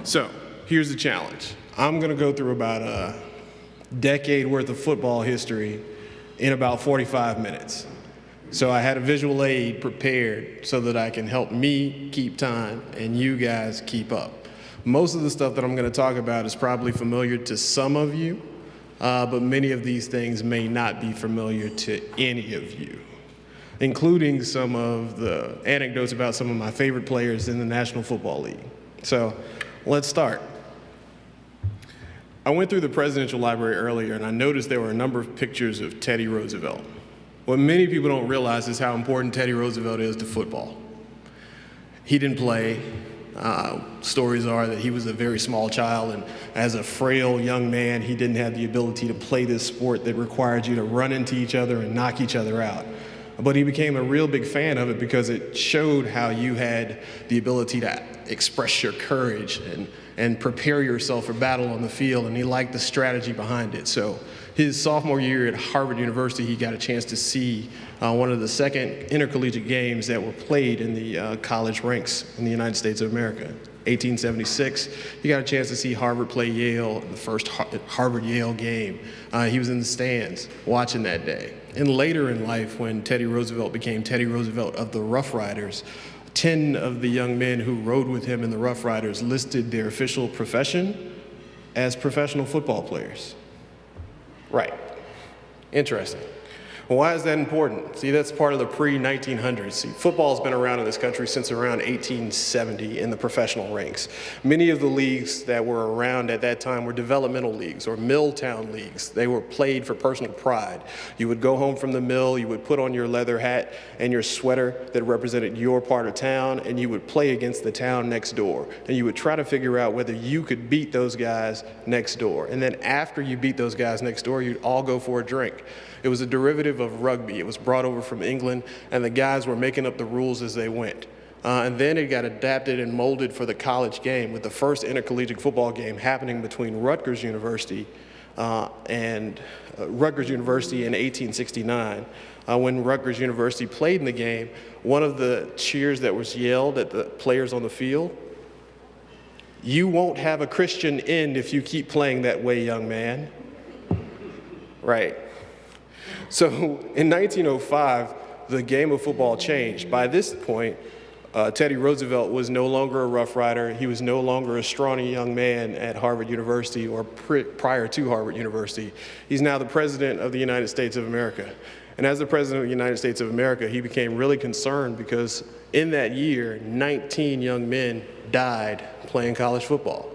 So here's the challenge. I'm gonna go through about a decade worth of football history in about 45 minutes. So I had a visual aid prepared so that I can help me keep time and you guys keep up. Most of the stuff that I'm gonna talk about is probably familiar to some of you, but many of these things may not be familiar to any of you, including some of the anecdotes about some of my favorite players in the National Football League. So let's start. I went through the presidential library earlier and I noticed there were a number of pictures of Teddy Roosevelt. What many people don't realize is how important Teddy Roosevelt is to football. He didn't play. Stories are that he was a very small child, and as a frail young man, he didn't have the ability to play this sport that required you to run into each other and knock each other out. But he became a real big fan of it because it showed how you had the ability to express your courage and prepare yourself for battle on the field, and he liked the strategy behind it. So his sophomore year at Harvard University, he got a chance to see one of the second intercollegiate games that were played in the college ranks in the United States of America. 1876, he got a chance to see Harvard play Yale in the first Harvard-Yale game. He was in the stands watching that day. And later in life, when Teddy Roosevelt became Teddy Roosevelt of the Rough Riders, 10 of the young men who rode with him in the Rough Riders listed their official profession as professional football players. Right. Interesting. Well, why is that important? See, that's part of the pre-1900s. See, football's been around in this country since around 1870 in the professional ranks. Many of the leagues that were around at that time were developmental leagues or mill-town leagues. They were played for personal pride. You would go home from the mill, you would put on your leather hat and your sweater that represented your part of town, and you would play against the town next door. And you would try to figure out whether you could beat those guys next door. And then after you beat those guys next door, you'd all go for a drink. It was a derivative of rugby. It was brought over from England, and the guys were making up the rules as they went. And then it got adapted and molded for the college game, with the first intercollegiate football game happening between Rutgers University and Rutgers University in 1869. When Rutgers University played in the game, one of the cheers that was yelled at the players on the field, "You won't have a Christian end if you keep playing that way, young man." Right. So in 1905, the game of football changed. By this point, Teddy Roosevelt was no longer a Rough Rider. He was no longer a scrawny young man at Harvard University or prior to Harvard University. He's now the President of the United States of America. And as the President of the United States of America, he became really concerned because in that year, 19 young men died playing college football.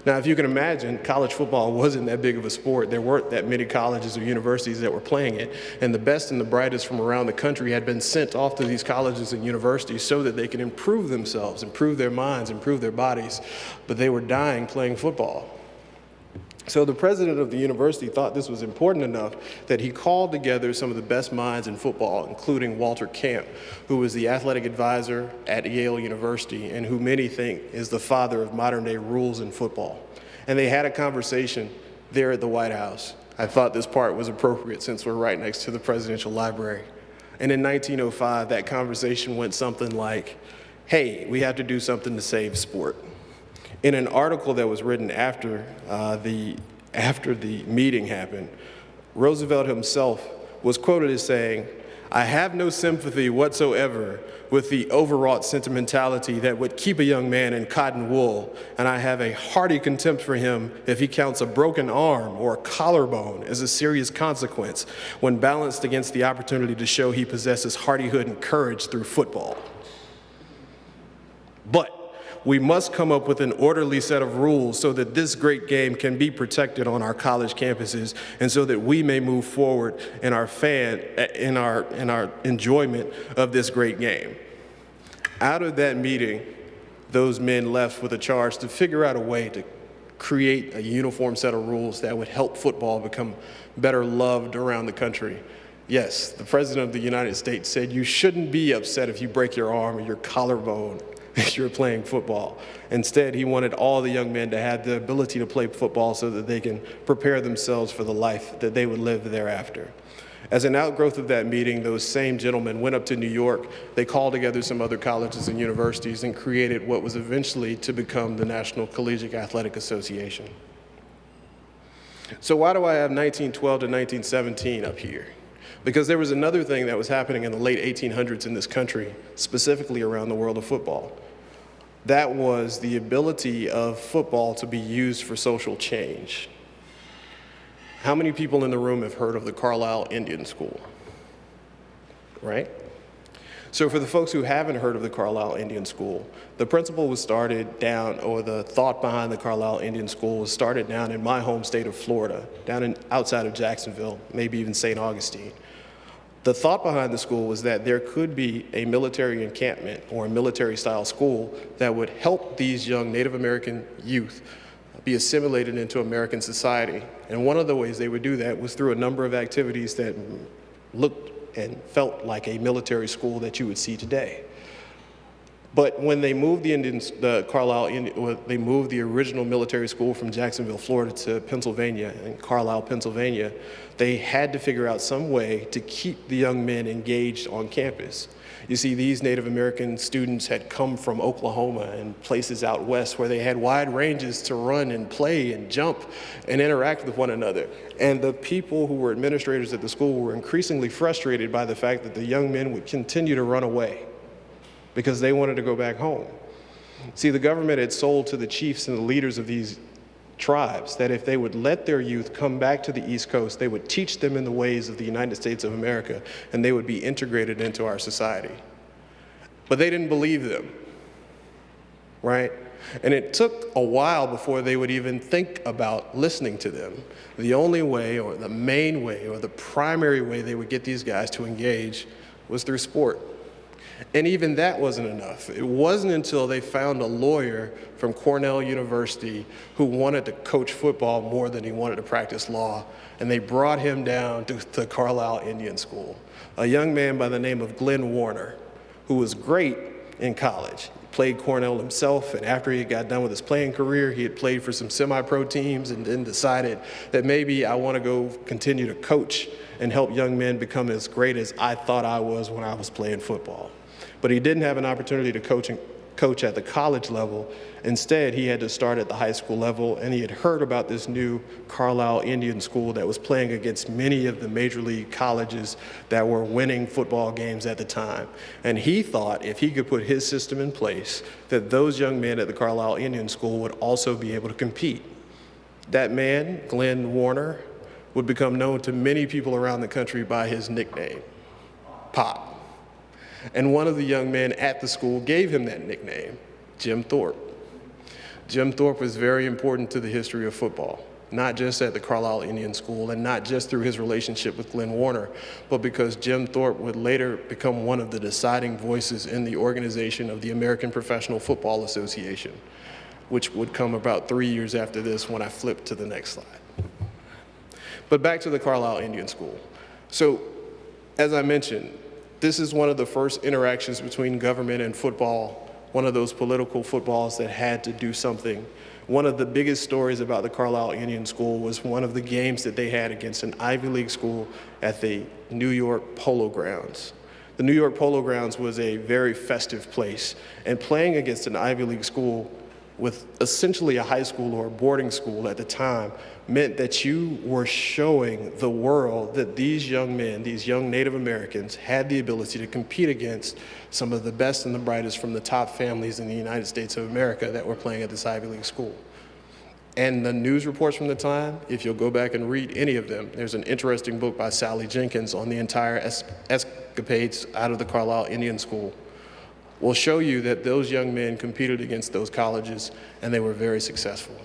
Now, if you can imagine, college football wasn't that big of a sport. There weren't that many colleges or universities that were playing it, and the best and the brightest from around the country had been sent off to these colleges and universities so that they could improve themselves, improve their minds, improve their bodies, but they were dying playing football. So the president of the university thought this was important enough that he called together some of the best minds in football, including Walter Camp, who was the athletic advisor at Yale University and who many think is the father of modern-day rules in football. And they had a conversation there at the White House. I thought this part was appropriate since we're right next to the presidential library. And in 1905, that conversation went something like, "Hey, we have to do something to save sport." In an article that was written after the meeting happened, Roosevelt himself was quoted as saying, "I have no sympathy whatsoever with the overwrought sentimentality that would keep a young man in cotton wool, and I have a hearty contempt for him if he counts a broken arm or a collarbone as a serious consequence when balanced against the opportunity to show he possesses hardihood and courage through football. But we must come up with an orderly set of rules so that this great game can be protected on our college campuses and so that we may move forward in our enjoyment of this great game." Out of that meeting, those men left with a charge to figure out a way to create a uniform set of rules that would help football become better loved around the country. Yes, the President of the United States said you shouldn't be upset if you break your arm or your collarbone as you're playing football. Instead, he wanted all the young men to have the ability to play football so that they can prepare themselves for the life that they would live thereafter. As an outgrowth of that meeting, those same gentlemen went up to New York. They called together some other colleges and universities and created what was eventually to become the National Collegiate Athletic Association. So why do I have 1912 to 1917 up here? Because there was another thing that was happening in the late 1800s in this country, specifically around the world of football. That was the ability of football to be used for social change. How many people in the room have heard of the Carlisle Indian School? Right? So for the folks who haven't heard of the Carlisle Indian School, the principle was started down, or the thought behind the Carlisle Indian School was started down in my home state of Florida, outside of Jacksonville, maybe even St. Augustine. The thought behind the school was that there could be a military encampment or a military-style school that would help these young Native American youth be assimilated into American society. And one of the ways they would do that was through a number of activities that looked and felt like a military school that you would see today. But when they moved they moved the original military school from Jacksonville, Florida to Pennsylvania, and Carlisle, Pennsylvania, they had to figure out some way to keep the young men engaged on campus. You see, these Native American students had come from Oklahoma and places out west where they had wide ranges to run and play and jump and interact with one another. And the people who were administrators at the school were increasingly frustrated by the fact that the young men would continue to run away because they wanted to go back home. See, the government had sold to the chiefs and the leaders of these tribes that if they would let their youth come back to the East Coast, they would teach them in the ways of the United States of America, and they would be integrated into our society. But they didn't believe them, right? And it took a while before they would even think about listening to them. The only way, or the main way, or the primary way they would get these guys to engage was through sport. And even that wasn't enough. It wasn't until they found a lawyer from Cornell University who wanted to coach football more than he wanted to practice law, and they brought him down to Carlisle Indian School. A young man by the name of Glenn Warner, who was great in college. He played Cornell himself, and after he got done with his playing career, he had played for some semi-pro teams and then decided that maybe I want to go continue to coach and help young men become as great as I thought I was when I was playing football. But he didn't have an opportunity to coach at the college level. Instead, he had to start at the high school level, and he had heard about this new Carlisle Indian School that was playing against many of the major league colleges that were winning football games at the time. And he thought if he could put his system in place, that those young men at the Carlisle Indian School would also be able to compete. That man, Glenn Warner, would become known to many people around the country by his nickname, Pop. And one of the young men at the school gave him that nickname, Jim Thorpe. Jim Thorpe was very important to the history of football, not just at the Carlisle Indian School and not just through his relationship with Glenn Warner, but because Jim Thorpe would later become one of the deciding voices in the organization of the American Professional Football Association, which would come about 3 years after this when I flipped to the next slide. But back to the Carlisle Indian School. So, as I mentioned, this is one of the first interactions between government and football, one of those political footballs that had to do something. One of the biggest stories about the Carlisle Indian School was one of the games that they had against an Ivy League school at the New York Polo Grounds. The New York Polo Grounds was a very festive place, and playing against an Ivy League school with essentially a high school or a boarding school at the time meant that you were showing the world that these young men, these young Native Americans, had the ability to compete against some of the best and the brightest from the top families in the United States of America that were playing at this Ivy League school. And the news reports from the time, if you'll go back and read any of them, there's an interesting book by Sally Jenkins on the entire escapades out of the Carlisle Indian School, will show you that those young men competed against those colleges and they were very successful.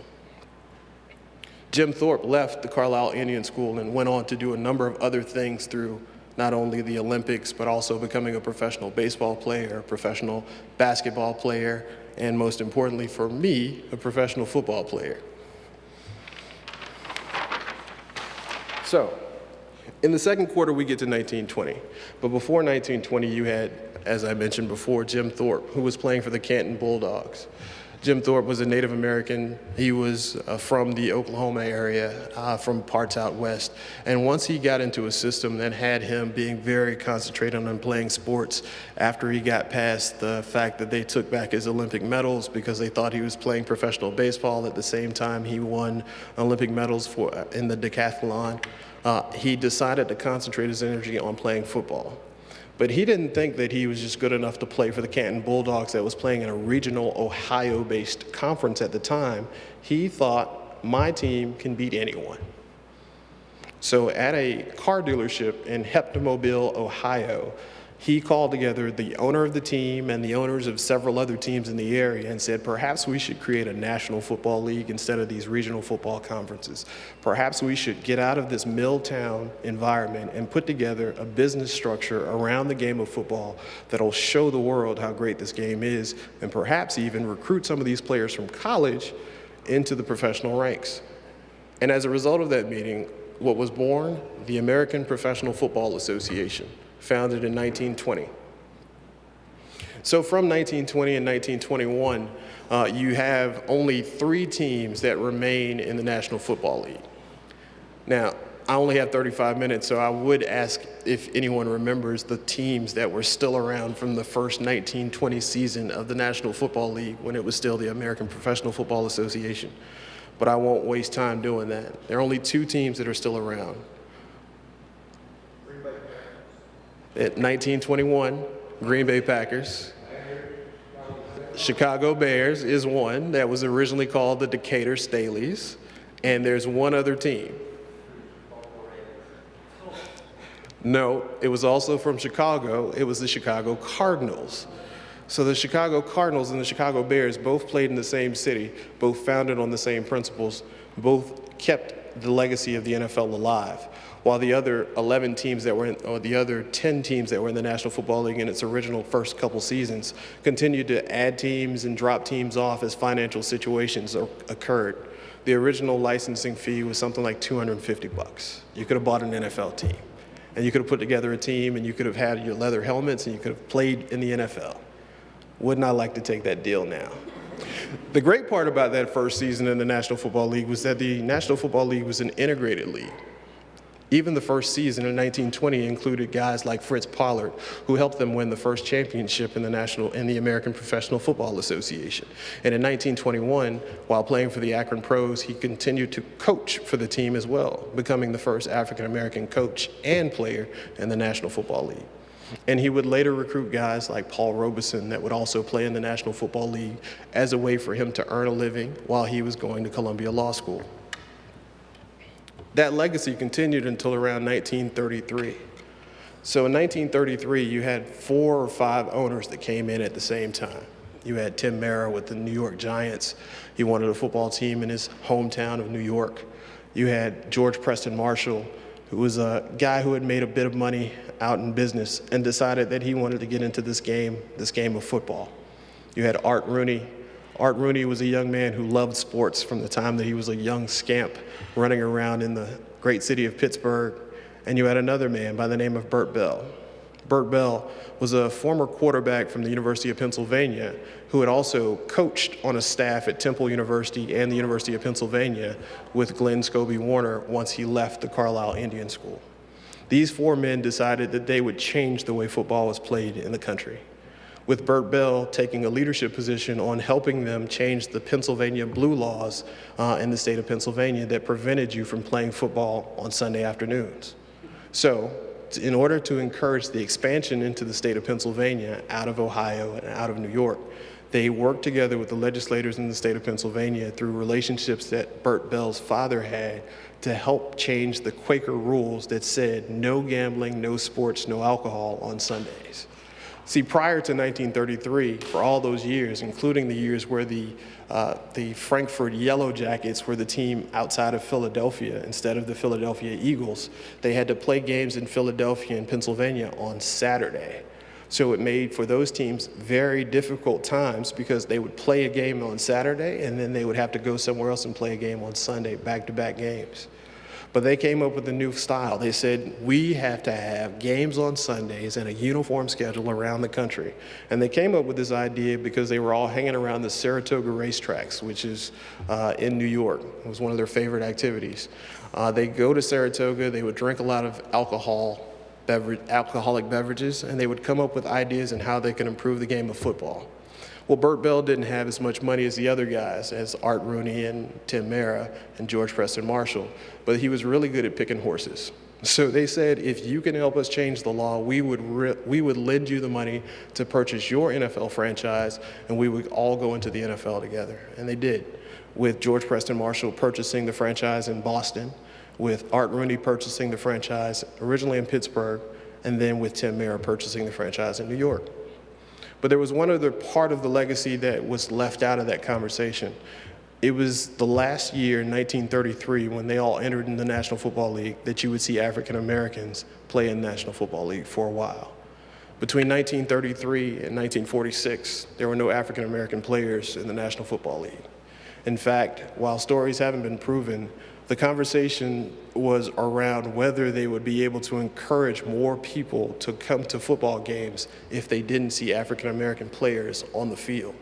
Jim Thorpe left the Carlisle Indian School and went on to do a number of other things through not only the Olympics, but also becoming a professional baseball player, a professional basketball player, and most importantly for me, a professional football player. So, in the second quarter, we get to 1920. But before 1920, you had, as I mentioned before, Jim Thorpe, who was playing for the Canton Bulldogs. Jim Thorpe was a Native American. He was from the Oklahoma area, from parts out west. And once he got into a system that had him being very concentrated on playing sports, after he got past the fact that they took back his Olympic medals because they thought he was playing professional baseball at the same time he won Olympic medals in the decathlon, he decided to concentrate his energy on playing football. But he didn't think that he was just good enough to play for the Canton Bulldogs that was playing in a regional Ohio-based conference at the time. He thought, my team can beat anyone. So at a car dealership in Heptamobile, Ohio, he called together the owner of the team and the owners of several other teams in the area and said, perhaps we should create a national football league instead of these regional football conferences. Perhaps we should get out of this mill town environment and put together a business structure around the game of football that'll show the world how great this game is, and perhaps even recruit some of these players from college into the professional ranks. And as a result of that meeting, what was born? The American Professional Football Association, founded in 1920. So from 1920 and 1921, you have only 3 teams that remain in the National Football League. Now, I only have 35 minutes, so I would ask if anyone remembers the teams that were still around from the first 1920 season of the National Football League when it was still the American Professional Football Association. But I won't waste time doing that. There are only 2 teams that are still around. At 1921, Green Bay Packers. Chicago Bears is one that was originally called the Decatur Staleys. And there's one other team. No, it was also from Chicago. It was the Chicago Cardinals. So the Chicago Cardinals and the Chicago Bears both played in the same city, both founded on the same principles, both kept the legacy of the NFL alive, while the other 11 teams that were in, or the other 10 teams that were in the National Football League in its original first couple seasons continued to add teams and drop teams off as financial situations occurred. The original licensing fee was something like $250. You could have bought an NFL team, and you could have put together a team, and you could have had your leather helmets, and you could have played in the NFL. Wouldn't I like to take that deal now? The great part about that first season in the National Football League was that the National Football League was an integrated league. Even the first season in 1920 included guys like Fritz Pollard, who helped them win the first championship in the American Professional Football Association. And in 1921, while playing for the Akron Pros, he continued to coach for the team as well, becoming the first African-American coach and player in the National Football League. And he would later recruit guys like Paul Robeson that would also play in the National Football League as a way for him to earn a living while he was going to Columbia Law School. That legacy continued until around 1933. So in 1933, you had 4 or 5 owners that came in at the same time. You had Tim Mara with the New York Giants. He wanted a football team in his hometown of New York. You had George Preston Marshall, who was a guy who had made a bit of money out in business and decided that he wanted to get into this game of football. You had Art Rooney. Art Rooney was a young man who loved sports from the time that he was a young scamp running around in the great city of Pittsburgh. And you had another man by the name of Bert Bell. Bert Bell was a former quarterback from the University of Pennsylvania who had also coached on a staff at Temple University and the University of Pennsylvania with Glenn Scobie Warner once he left the Carlisle Indian School. These 4 men decided that they would change the way football was played in the country, with Bert Bell taking a leadership position on helping them change the Pennsylvania blue laws in the state of Pennsylvania that prevented you from playing football on Sunday afternoons. So, in order to encourage the expansion into the state of Pennsylvania out of Ohio and out of New York, they worked together with the legislators in the state of Pennsylvania through relationships that Bert Bell's father had to help change the Quaker rules that said no gambling, no sports, no alcohol on Sundays. See, prior to 1933, for all those years, including the years where the Frankfurt Yellow Jackets were the team outside of Philadelphia instead of the Philadelphia Eagles, they had to play games in Philadelphia and Pennsylvania on Saturday. So it made for those teams very difficult times because they would play a game on Saturday and then they would have to go somewhere else and play a game on Sunday, back-to-back games. But they came up with a new style. They said, we have to have games on Sundays and a uniform schedule around the country. And they came up with this idea because they were all hanging around the Saratoga racetracks, which is in New York. It was one of their favorite activities. They go to Saratoga, they would drink a lot of alcoholic beverages, and they would come up with ideas on how they could improve the game of football. Well, Burt Bell didn't have as much money as the other guys, as Art Rooney and Tim Mara and George Preston Marshall, but he was really good at picking horses. So they said, if you can help us change the law, we would lend you the money to purchase your NFL franchise, and we would all go into the NFL together. And they did, with George Preston Marshall purchasing the franchise in Boston, with Art Rooney purchasing the franchise originally in Pittsburgh, and then with Tim Mara purchasing the franchise in New York. But there was one other part of the legacy that was left out of that conversation. It was the last year in 1933 when they all entered in the National Football League that you would see African Americans play in the National Football League for a while. Between 1933 and 1946, there were no African American players in the National Football League. In fact, while stories haven't been proven, the conversation was around whether they would be able to encourage more people to come to football games if they didn't see African American players on the field.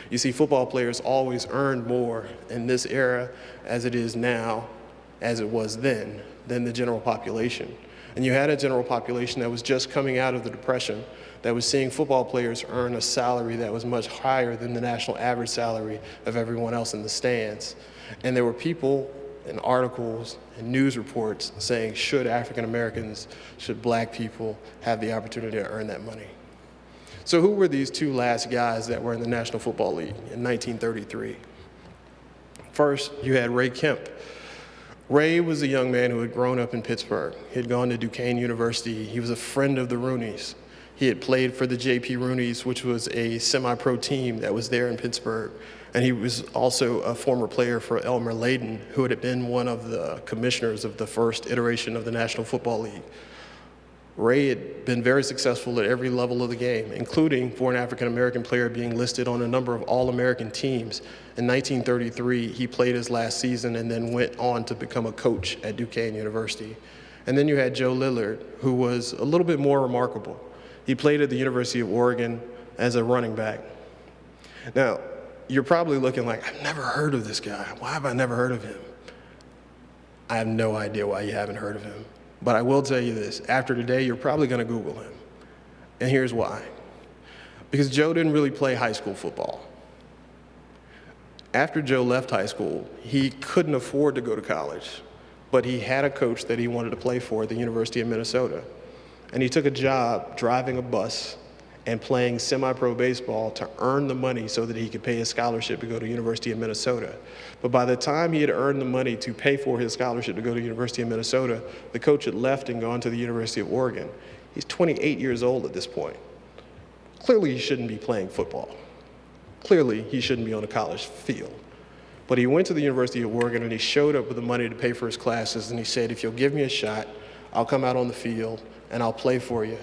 You see, football players always earned more in this era as it is now, as it was then, than the general population. And you had a general population that was just coming out of the Depression that was seeing football players earn a salary that was much higher than the national average salary of everyone else in the stands. And there were people and articles and news reports saying, should African Americans, should black people have the opportunity to earn that money? So who were these two last guys that were in the National Football League in 1933? First, you had Ray Kemp. Ray was a young man who had grown up in Pittsburgh. He had gone to Duquesne University. He was a friend of the Rooneys. He had played for the J.P. Rooneys, which was a semi-pro team that was there in Pittsburgh. And he was also a former player for Elmer Layden, who had been one of the commissioners of the first iteration of the National Football League. Ray had been very successful at every level of the game, including for an African-American player being listed on a number of All-American teams. In 1933, he played his last season and then went on to become a coach at Duquesne University. And then you had Joe Lillard, who was a little bit more remarkable. He played at the University of Oregon as a running back. Now, you're probably looking like, I've never heard of this guy. Why have I never heard of him? I have no idea why you haven't heard of him. But I will tell you this, after today, you're probably gonna Google him. And here's why. Because Joe didn't really play high school football. After Joe left high school, he couldn't afford to go to college, but he had a coach that he wanted to play for at the University of Minnesota. And he took a job driving a bus and playing semi-pro baseball to earn the money so that he could pay his scholarship to go to University of Minnesota. But by the time he had earned the money to pay for his scholarship to go to University of Minnesota, the coach had left and gone to the University of Oregon. He's 28 years old at this point. Clearly he shouldn't be playing football. Clearly he shouldn't be on a college field. But he went to the University of Oregon and he showed up with the money to pay for his classes, and he said, if you'll give me a shot, I'll come out on the field and I'll play for you.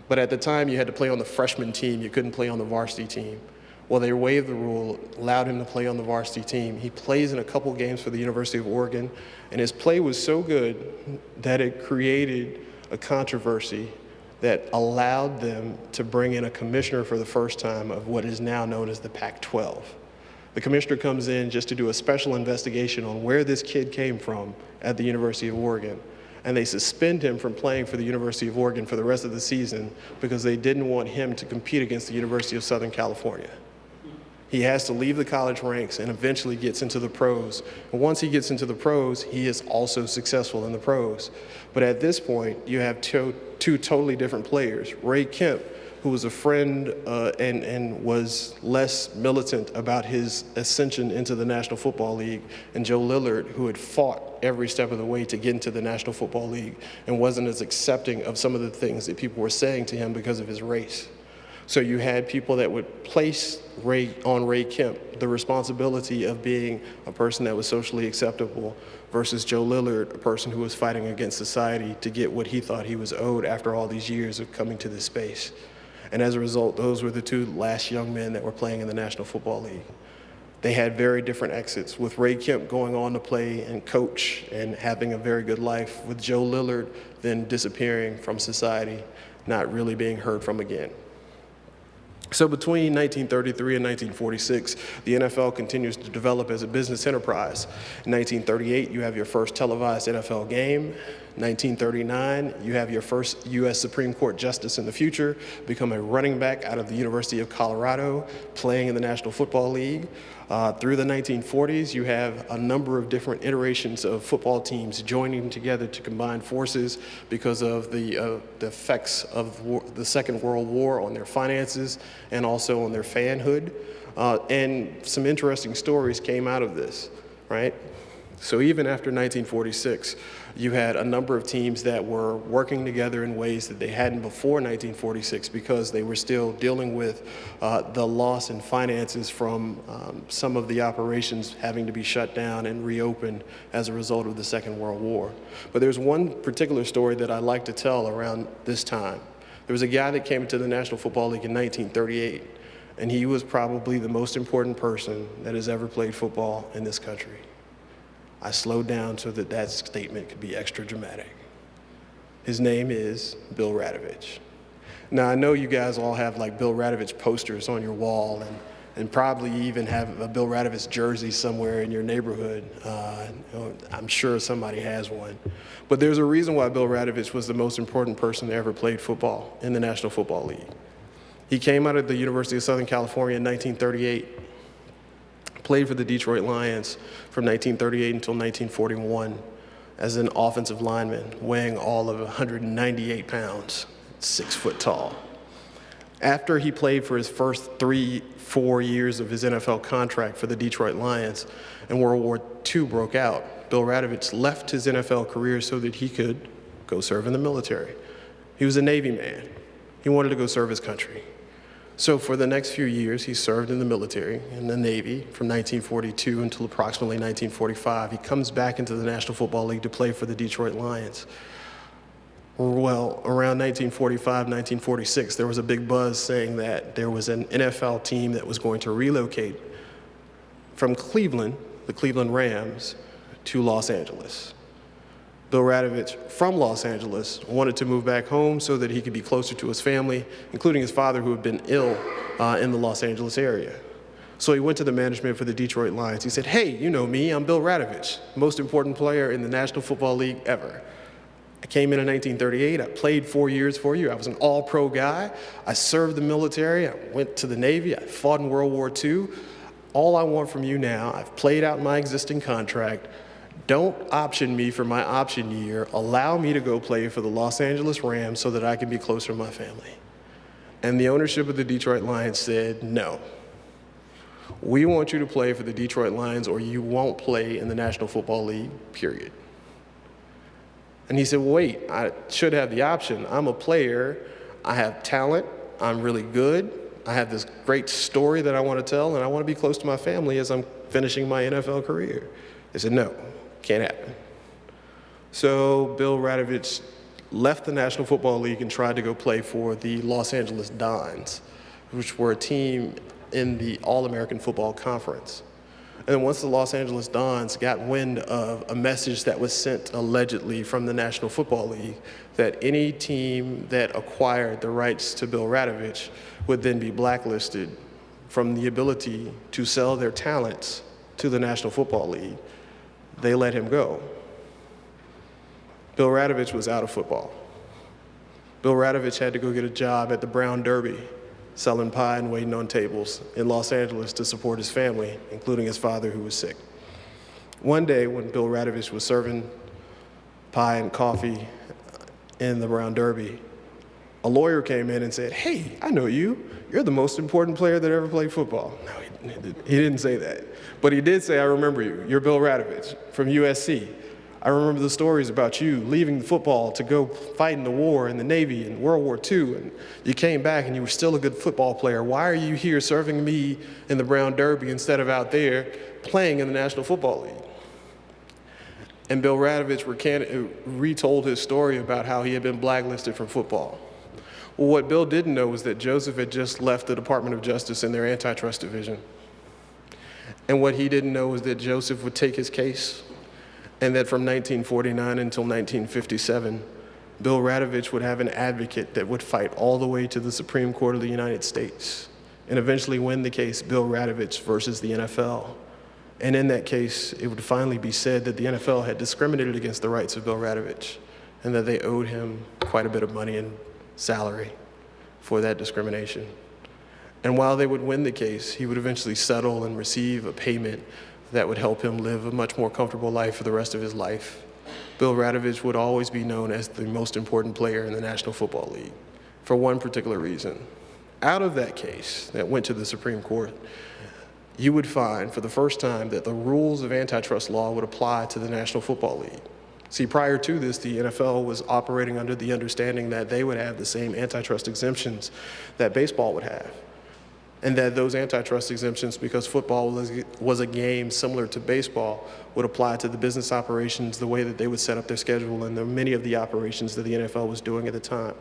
But at the time, you had to play on the freshman team. You couldn't play on the varsity team. Well, they waived the rule, allowed him to play on the varsity team. He plays in a couple games for the University of Oregon, and his play was so good that it created a controversy that allowed them to bring in a commissioner for the first time of what is now known as the Pac-12. The commissioner comes in just to do a special investigation on where this kid came from at the University of Oregon. And they suspend him from playing for the University of Oregon for the rest of the season because they didn't want him to compete against the University of Southern California. He has to leave the college ranks and eventually gets into the pros. And once he gets into the pros, he is also successful in the pros. But at this point, you have two totally different players. Ray Kemp, who was a friend and was less militant about his ascension into the National Football League, and Joe Lillard, who had fought every step of the way to get into the National Football League and wasn't as accepting of some of the things that people were saying to him because of his race. So you had people that would place on Ray Kemp the responsibility of being a person that was socially acceptable versus Joe Lillard, a person who was fighting against society to get what he thought he was owed after all these years of coming to this space. And as a result, those were the two last young men that were playing in the National Football League. They had very different exits, with Ray Kemp going on to play and coach and having a very good life, with Joe Lillard then disappearing from society, not really being heard from again. So between 1933 and 1946, the NFL continues to develop as a business enterprise. In 1938, you have your first televised NFL game. 1939, you have your first U.S. Supreme Court justice in the future, become a running back out of the University of Colorado, playing in the National Football League. Through the 1940s, you have a number of different iterations of football teams joining together to combine forces because of the effects of the Second World War on their finances and also on their fanhood. And some interesting stories came out of this, right? So even after 1946, you had a number of teams that were working together in ways that they hadn't before 1946 because they were still dealing with the loss in finances from some of the operations having to be shut down and reopened as a result of the Second World War. But there's one particular story that I like to tell around this time. There was a guy that came into the National Football League in 1938, and he was probably the most important person that has ever played football in this country. I slowed down so that that statement could be extra dramatic. His name is Bill Radovich. Now, I know you guys all have like Bill Radovich posters on your wall and probably even have a Bill Radovich jersey somewhere in your neighborhood. I'm sure somebody has one. But there's a reason why Bill Radovich was the most important person that ever played football in the National Football League. He came out of the University of Southern California in 1938. Played for the Detroit Lions from 1938 until 1941 as an offensive lineman, weighing all of 198 pounds, 6 foot tall. After he played for his first 3-4 years of his NFL contract for the Detroit Lions and World War II broke out, Bill Radovich left his NFL career so that he could go serve in the military. He was a Navy man. He wanted to go serve his country. So for the next few years, he served in the military, in the Navy, from 1942 until approximately 1945. He comes back into the National Football League to play for the Detroit Lions. Well, around 1945, 1946, there was a big buzz saying that there was an NFL team that was going to relocate from Cleveland, the Cleveland Rams, to Los Angeles. Bill Radovich, from Los Angeles, wanted to move back home so that he could be closer to his family, including his father, who had been ill in the Los Angeles area. So he went to the management for the Detroit Lions. He said, "Hey, you know me, I'm Bill Radovich, most important player in the National Football League ever. I came in 1938, I played 4 years for you, I was an all-pro guy, I served the military, I went to the Navy, I fought in World War II. All I want from you now, I've played out my existing contract, don't option me for my option year. Allow me to go play for the Los Angeles Rams so that I can be closer to my family." And the ownership of the Detroit Lions said, "No. We want you to play for the Detroit Lions or you won't play in the National Football League, period." And he said, "Well, wait, I should have the option. I'm a player. I have talent. I'm really good. I have this great story that I want to tell, and I want to be close to my family as I'm finishing my NFL career." They said, "No. Can't happen." So Bill Radovich left the National Football League and tried to go play for the Los Angeles Dons, which were a team in the All-American Football Conference. And then once the Los Angeles Dons got wind of a message that was sent allegedly from the National Football League that any team that acquired the rights to Bill Radovich would then be blacklisted from the ability to sell their talents to the National Football League, they let him go. Bill Radovich was out of football. Bill Radovich had to go get a job at the Brown Derby, selling pie and waiting on tables in Los Angeles to support his family, including his father who was sick. One day when Bill Radovich was serving pie and coffee in the Brown Derby, a lawyer came in and said, "Hey, I know you. You're the most important player that ever played football." No, he didn't say that. But he did say, "I remember you. You're Bill Radovich from USC. I remember the stories about you leaving football to go fight in the war in the Navy in World War II, and you came back and you were still a good football player. Why are you here serving me in the Brown Derby instead of out there playing in the National Football League?" And Bill Radovich retold his story about how he had been blacklisted from football. Well, what Bill didn't know was that Joseph had just left the Department of Justice in their antitrust division. And what he didn't know was that Joseph would take his case, and that from 1949 until 1957, Bill Radovich would have an advocate that would fight all the way to the Supreme Court of the United States and eventually win the case, Bill Radovich versus the NFL. And in that case, it would finally be said that the NFL had discriminated against the rights of Bill Radovich and that they owed him quite a bit of money and salary for that discrimination. And while they would win the case, he would eventually settle and receive a payment that would help him live a much more comfortable life for the rest of his life. Bill Radovich would always be known as the most important player in the National Football League for one particular reason. Out of that case that went to the Supreme Court, you would find for the first time that the rules of antitrust law would apply to the National Football League. See, prior to this, the NFL was operating under the understanding that they would have the same antitrust exemptions that baseball would have. And that those antitrust exemptions, because football was a game similar to baseball, would apply to the business operations, the way that they would set up their schedule, and many of the operations that the NFL was doing at the time.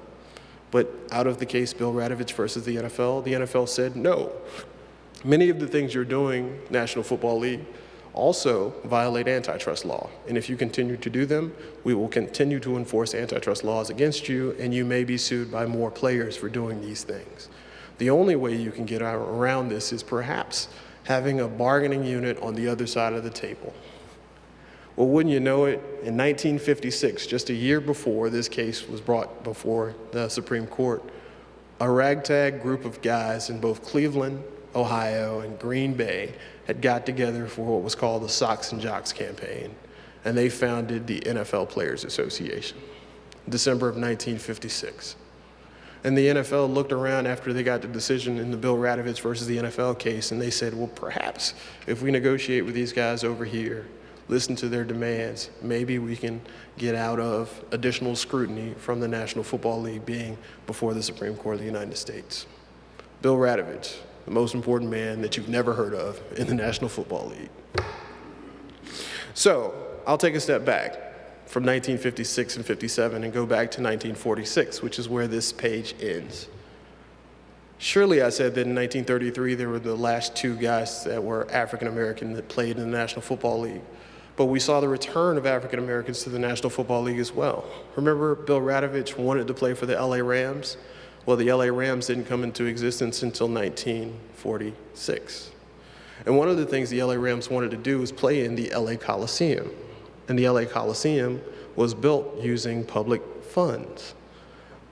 But out of the case Bill Radovich versus the NFL said no. Many of the things you're doing, National Football League, also violate antitrust law. And if you continue to do them, we will continue to enforce antitrust laws against you, and you may be sued by more players for doing these things. The only way you can get around this is perhaps having a bargaining unit on the other side of the table. Well, wouldn't you know it, in 1956, just a year before this case was brought before the Supreme Court, a ragtag group of guys in both Cleveland, Ohio, and Green Bay had got together for what was called the Socks and Jocks campaign, and they founded the NFL Players Association, December of 1956. And the NFL looked around after they got the decision in the Bill Radovich versus the NFL case, and they said, well, perhaps if we negotiate with these guys over here, listen to their demands, maybe we can get out of additional scrutiny from the National Football League being before the Supreme Court of the United States. Bill Radovich, the most important man that you've never heard of in the National Football League. So I'll take a step back from 1956 and 57 and go back to 1946, which is where this page ends. Surely I said that in 1933 there were the last two guys that were African American that played in the National Football League. But we saw the return of African Americans to the National Football League as well. Remember, Bill Radovich wanted to play for the LA Rams? Well, the LA Rams didn't come into existence until 1946. And one of the things the LA Rams wanted to do was play in the LA Coliseum. And the LA Coliseum was built using public funds.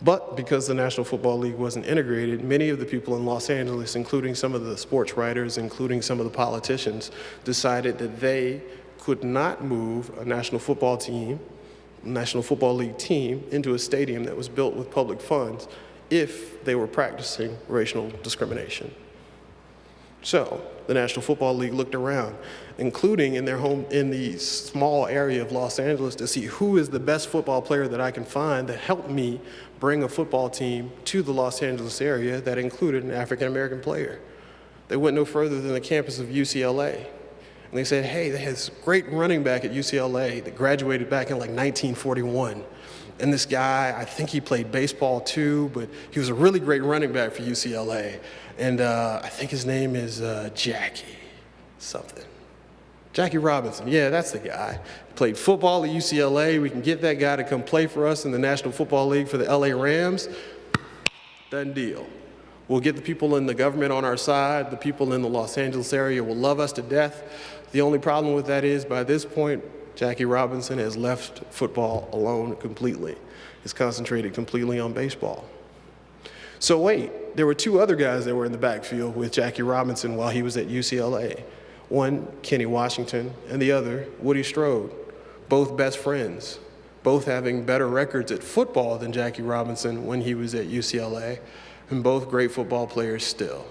But because the National Football League wasn't integrated, many of the people in Los Angeles, including some of the sports writers, including some of the politicians, decided that they could not move a National Football League team into a stadium that was built with public funds if they were practicing racial discrimination. So the National Football League looked around, including in the small area of Los Angeles, to see who is the best football player that I can find to help me bring a football team to the Los Angeles area that included an African-American player. They went no further than the campus of UCLA. And they said, hey, they had this great running back at UCLA that graduated back in like 1941. And this guy, I think he played baseball too, but he was a really great running back for UCLA. And I think his name is Jackie Robinson. Yeah, that's the guy. Played football at UCLA. We can get that guy to come play for us in the National Football League for the LA Rams. Done deal. We'll get the people in the government on our side. The people in the Los Angeles area will love us to death. The only problem with that is, by this point, Jackie Robinson has left football alone completely. He's concentrated completely on baseball. So wait, there were two other guys that were in the backfield with Jackie Robinson while he was at UCLA. One, Kenny Washington, and the other, Woody Strode. Both best friends, both having better records at football than Jackie Robinson when he was at UCLA, and both great football players still.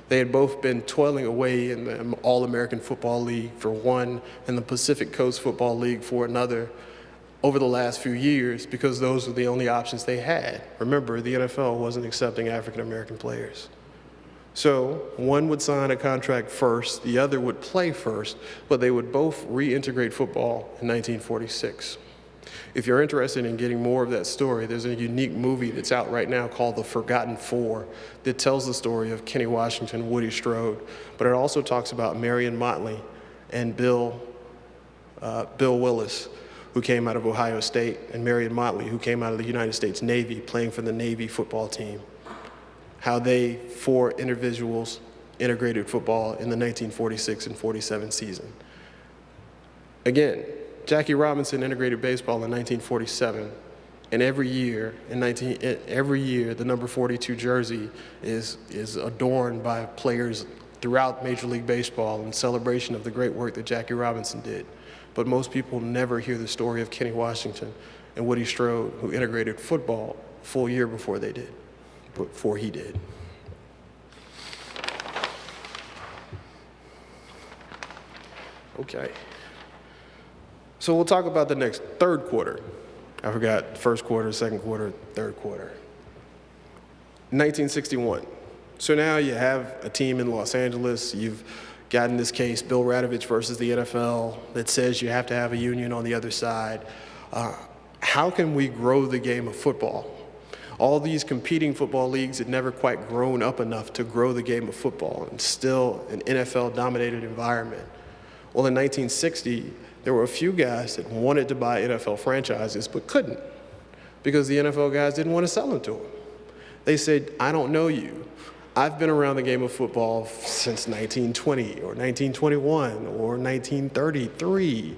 They had both been toiling away in the All-American Football League for one and the Pacific Coast Football League for another over the last few years because those were the only options they had. Remember, the NFL wasn't accepting African-American players. So one would sign a contract first, the other would play first, but they would both reintegrate football in 1946. If you're interested in getting more of that story, there's a unique movie that's out right now called The Forgotten Four that tells the story of Kenny Washington, Woody Strode, but it also talks about Marion Motley and Bill Willis, who came out of Ohio State, and Marion Motley, who came out of the United States Navy, playing for the Navy football team. How they, four individuals, integrated football in the 1946 and 47 season. Again, Jackie Robinson integrated baseball in 1947, and every year, the number 42 jersey is adorned by players throughout Major League Baseball in celebration of the great work that Jackie Robinson did. But most people never hear the story of Kenny Washington and Woody Strode, who integrated football a full year before he did. Okay. So we'll talk about the next third quarter. I forgot first quarter, second quarter, third quarter. 1961. So now you have a team in Los Angeles. You've gotten this case, Bill Radovich versus the NFL, that says you have to have a union on the other side. How can we grow the game of football? All these competing football leagues had never quite grown up enough to grow the game of football, and still an NFL-dominated environment. Well, in 1960, there were a few guys that wanted to buy NFL franchises but couldn't because the NFL guys didn't want to sell them to them. They said, I don't know you. I've been around the game of football since 1920 or 1921 or 1933.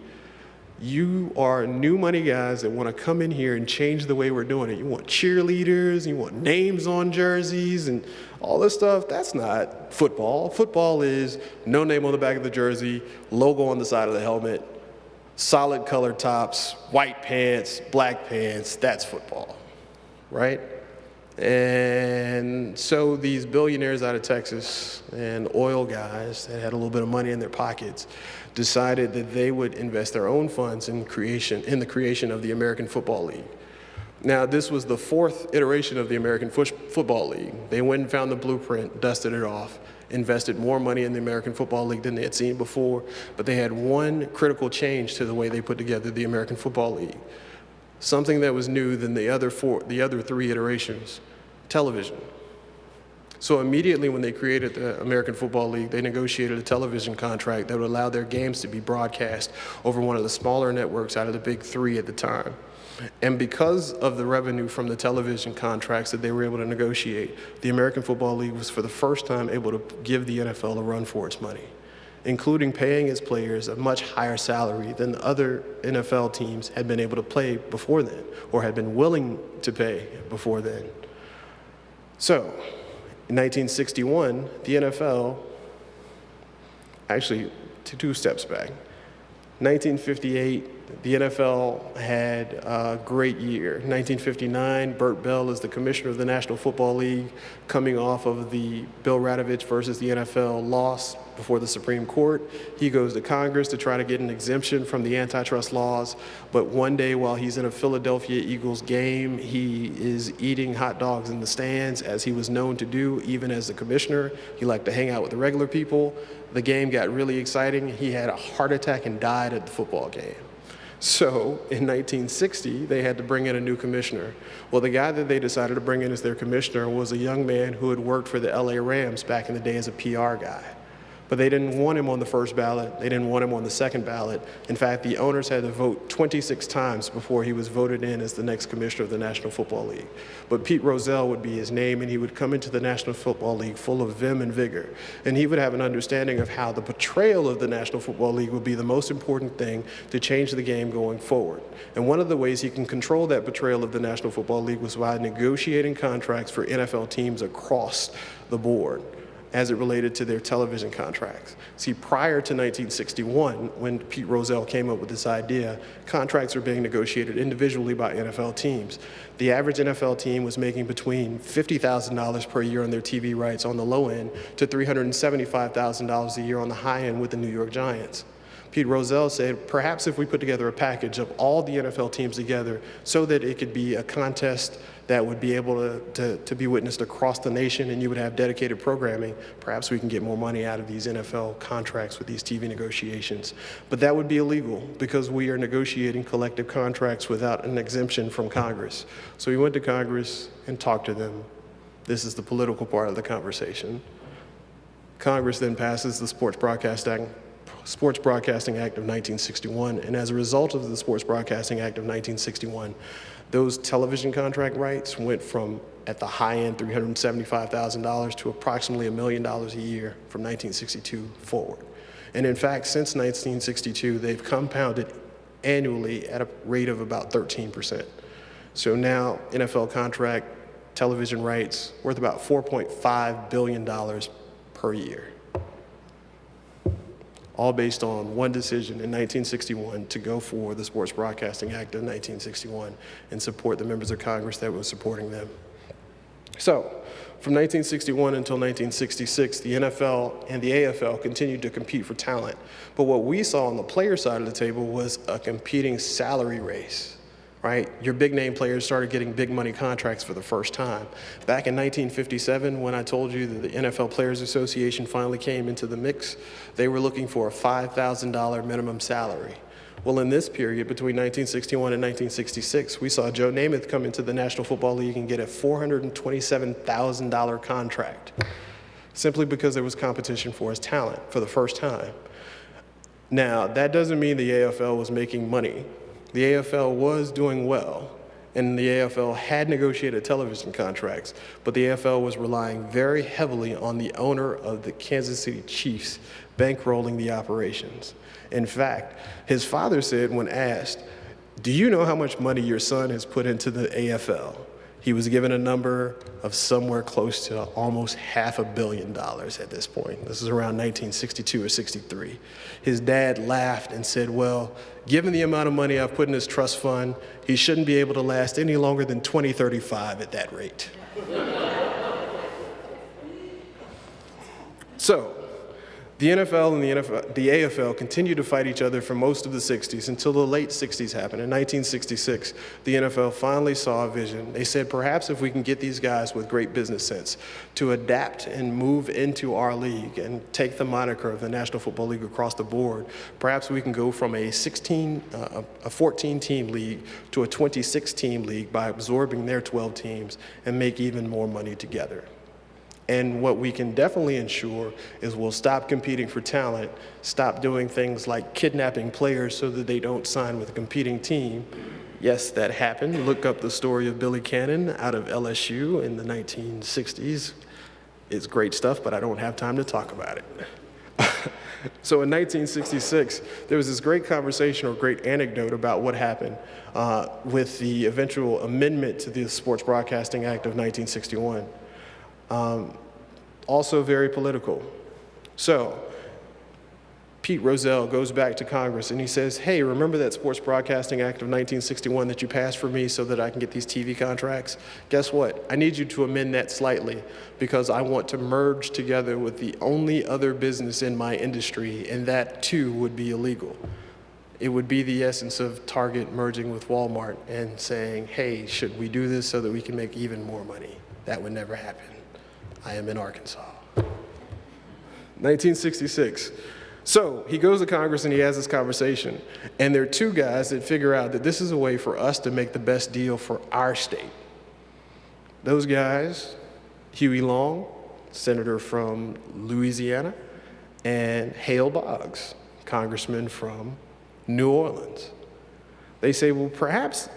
You are new money guys that want to come in here and change the way we're doing it. You want cheerleaders, you want names on jerseys and all this stuff. That's not football. Football is no name on the back of the jersey, logo on the side of the helmet, solid colored tops, white pants, black pants. That's football, right? And so these billionaires out of Texas and oil guys that had a little bit of money in their pockets decided that they would invest their own funds in the creation of the American Football League. Now, this was the fourth iteration of the American Football League. They went and found the blueprint, dusted it off, invested more money in the American Football League than they had seen before, but they had one critical change to the way they put together the American Football League. Something that was new than the other three iterations: television. So immediately when they created the American Football League, they negotiated a television contract that would allow their games to be broadcast over one of the smaller networks out of the big three at the time. And because of the revenue from the television contracts that they were able to negotiate, the American Football League was for the first time able to give the NFL a run for its money, including paying its players a much higher salary than the other NFL teams had been able to pay before then, or had been willing to pay before then. So, in 1961, the NFL, actually two steps back, 1958, the NFL had a great year. 1959, Burt Bell is the commissioner of the National Football League, coming off of the Bill Radovich versus the NFL loss before the Supreme Court. He goes to Congress to try to get an exemption from the antitrust laws, but one day while he's in a Philadelphia Eagles game, he is eating hot dogs in the stands, as he was known to do even as a commissioner. He liked to hang out with the regular people. The game got really exciting. He had a heart attack and died at the football game. So in 1960, they had to bring in a new commissioner. Well, the guy that they decided to bring in as their commissioner was a young man who had worked for the LA Rams back in the day as a PR guy. But they didn't want him on the first ballot. They didn't want him on the second ballot. In fact, the owners had to vote 26 times before he was voted in as the next commissioner of the National Football League. But Pete Rozelle would be his name, and he would come into the National Football League full of vim and vigor. And he would have an understanding of how the portrayal of the National Football League would be the most important thing to change the game going forward. And one of the ways he can control that portrayal of the National Football League was by negotiating contracts for NFL teams across the board as it related to their television contracts. See, prior to 1961, when Pete Rozelle came up with this idea, contracts were being negotiated individually by NFL teams. The average NFL team was making between $50,000 per year on their TV rights on the low end to $375,000 a year on the high end with the New York Giants. Pete Rozelle said, perhaps if we put together a package of all the NFL teams together so that it could be a contest that would be able to be witnessed across the nation and you would have dedicated programming, perhaps we can get more money out of these NFL contracts with these TV negotiations. But that would be illegal because we are negotiating collective contracts without an exemption from Congress. So we went to Congress and talked to them. This is the political part of the conversation. Congress then passes the Sports Broadcasting Act of 1961, and as a result of the Sports Broadcasting Act of 1961, those television contract rights went from, at the high end, $375,000 to approximately $1 million a year from 1962 forward. And in fact, since 1962, they've compounded annually at a rate of about 13%. So now NFL contract television rights worth about $4.5 billion per year. All based on one decision in 1961 to go for the Sports Broadcasting Act of 1961 and support the members of Congress that were supporting them. So, from 1961 until 1966, the NFL and the AFL continued to compete for talent. But what we saw on the player side of the table was a competing salary race. Right? Your big name players started getting big money contracts for the first time. Back in 1957, when I told you that the NFL Players Association finally came into the mix, they were looking for a $5,000 minimum salary. Well, in this period, between 1961 and 1966, we saw Joe Namath come into the National Football League and get a $427,000 contract, simply because there was competition for his talent for the first time. Now, that doesn't mean the AFL was making money. The AFL was doing well, and the AFL had negotiated television contracts, but the AFL was relying very heavily on the owner of the Kansas City Chiefs bankrolling the operations. In fact, his father said when asked, "Do you know how much money your son has put into the AFL?" He was given a number of somewhere close to almost $500 million at this point. This is around 1962 or 63. His dad laughed and said, well, given the amount of money I've put in his trust fund, he shouldn't be able to last any longer than 2035 at that rate. So, the NFL and the AFL continued to fight each other for most of the 60s until the late 60s happened. In 1966, the NFL finally saw a vision. They said, perhaps if we can get these guys with great business sense to adapt and move into our league and take the moniker of the National Football League across the board, perhaps we can go from a 14-team league to a 26-team league by absorbing their 12 teams and make even more money together. And what we can definitely ensure is we'll stop competing for talent, stop doing things like kidnapping players so that they don't sign with a competing team. Yes, that happened. Look up the story of Billy Cannon out of LSU in the 1960s. It's great stuff, but I don't have time to talk about it. So in 1966, there was this great conversation or great anecdote about what happened with the eventual amendment to the Sports Broadcasting Act of 1961. Also very political. So Pete Rozelle goes back to Congress and he says, hey, remember that Sports Broadcasting Act of 1961 that you passed for me so that I can get these TV contracts? Guess what? I need you to amend that slightly because I want to merge together with the only other business in my industry, and that too would be illegal. It would be the essence of Target merging with Walmart and saying, hey, should we do this so that we can make even more money? That would never happen. I am in Arkansas. 1966. So he goes to Congress and he has this conversation. And there are two guys that figure out that this is a way for us to make the best deal for our state. Those guys, Huey Long, senator from Louisiana, and Hale Boggs, congressman from New Orleans. They say, well, perhaps,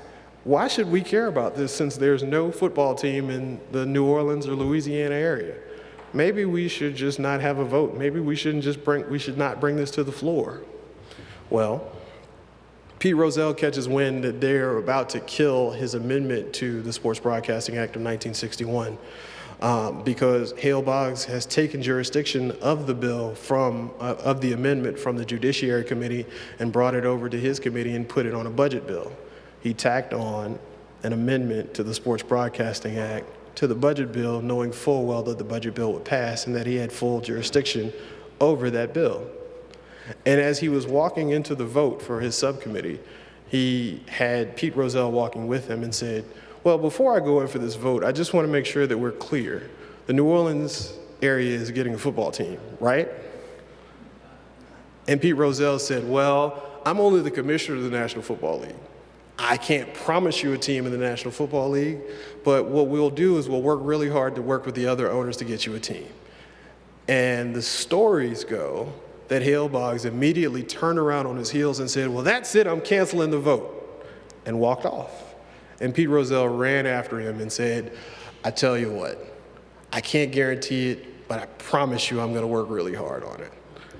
why should we care about this since there's no football team in the New Orleans or Louisiana area? Maybe we should just not have a vote. Maybe we should not bring this to the floor. Well, Pete Rozelle catches wind that they're about to kill his amendment to the Sports Broadcasting Act of 1961 because Hale Boggs has taken jurisdiction of the bill of the amendment from the Judiciary Committee and brought it over to his committee and put it on a budget bill. He tacked on an amendment to the Sports Broadcasting Act to the budget bill, knowing full well that the budget bill would pass and that he had full jurisdiction over that bill. And as he was walking into the vote for his subcommittee, he had Pete Rozelle walking with him and said, well, before I go in for this vote, I just want to make sure that we're clear. The New Orleans area is getting a football team, right? And Pete Rozelle said, well, I'm only the commissioner of the National Football League. I can't promise you a team in the National Football League, but what we'll do is we'll work really hard to work with the other owners to get you a team. And the stories go that Hale Boggs immediately turned around on his heels and said, well, that's it, I'm canceling the vote, and walked off. And Pete Rozelle ran after him and said, I tell you what, I can't guarantee it, but I promise you I'm going to work really hard on it.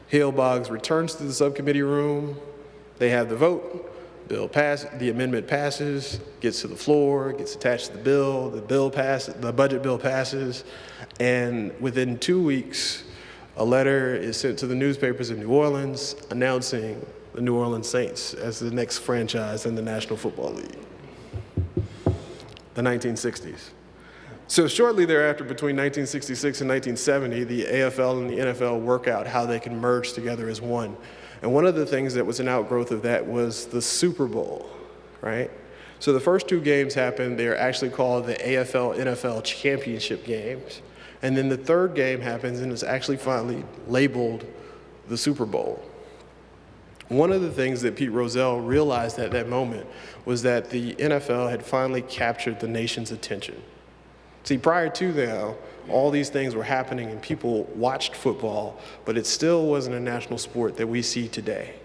Hale Boggs returns to the subcommittee room. They have the vote. The amendment passes, gets to the floor, gets attached to the bill. The budget bill passes, and within 2 weeks, a letter is sent to the newspapers in New Orleans announcing the New Orleans Saints as the next franchise in the National Football League. The 1960s. So shortly thereafter, between 1966 and 1970, the AFL and the NFL work out how they can merge together as one. And one of the things that was an outgrowth of that was the Super Bowl, right? So the first two games happened. They're actually called the AFL-NFL championship games. And then the third game happens and it's actually finally labeled the Super Bowl. One of the things that Pete Rozelle realized at that moment was that the NFL had finally captured the nation's attention. See, prior to now, all these things were happening and people watched football, but it still wasn't a national sport that we see today.